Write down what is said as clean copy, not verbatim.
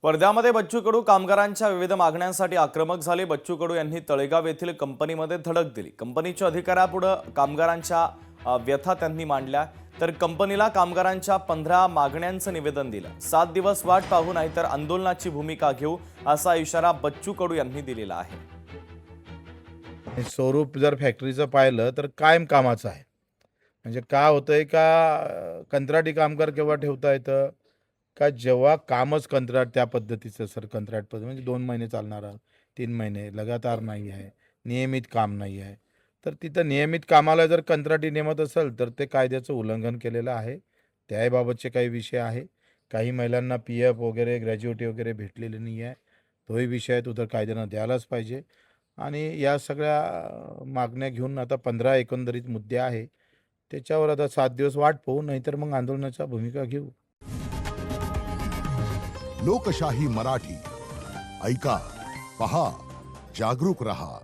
वर्ध्यामध्ये बच्चू कडू कामगारांच्या विविध मागण्यांसाठी आक्रमक झाले। बच्चू कडू यांनी तळेगाव येथील कंपनीमध्ये धडक दिली। कंपनीच्या अधिकाऱ्यापुढे कामगारांच्या व्यथा त्यांनी मांडल्या, तर कंपनीला कामगारांच्या 15 मागण्यांचं निवेदन दिलं। 7 दिवस वाट पाहू नाहीतर आंदोलनाची भूमिका घेऊ असा इशारा बच्चू कडू यांनी दिलेला आहे। स्वरूप जर फॅक्टरीचं पाहिलं तर कायम कामाचं आहे। म्हणजे काय होतंय का कंत्राटी कामगार केव्हा ठेवता येतं का जेव्हा कामच कंत्राट त्या पद्धतीचं सर कंत्राट पद्धती म्हणजे 2 महिने चालणारा 3 महिने लगातार नाही आहे, नियमित काम नाही आहे। तर तिथं नियमित कामाला जर कंत्राटी नेमत असेल तर ते कायद्याचं उल्लंघन केलेलं आहे। त्याबाबतचे काही विषय आहे। काही महिलांना PF वगैरे ग्रॅज्युएटी वगैरे भेटलेली नाही आहे, तोही विषय आहे, तो तर कायद्यानं द्यायलाच पाहिजे। आणि या सगळ्या मागण्या घेऊन आता 15 एकंदरीत मुद्दे आहे, त्याच्यावर आता 7 दिवस वाट पाहू नाहीतर मग आंदोलनाचा भूमिका घेऊ। लोकशाही मराठी ऐका, पहा, जागरूक रहा।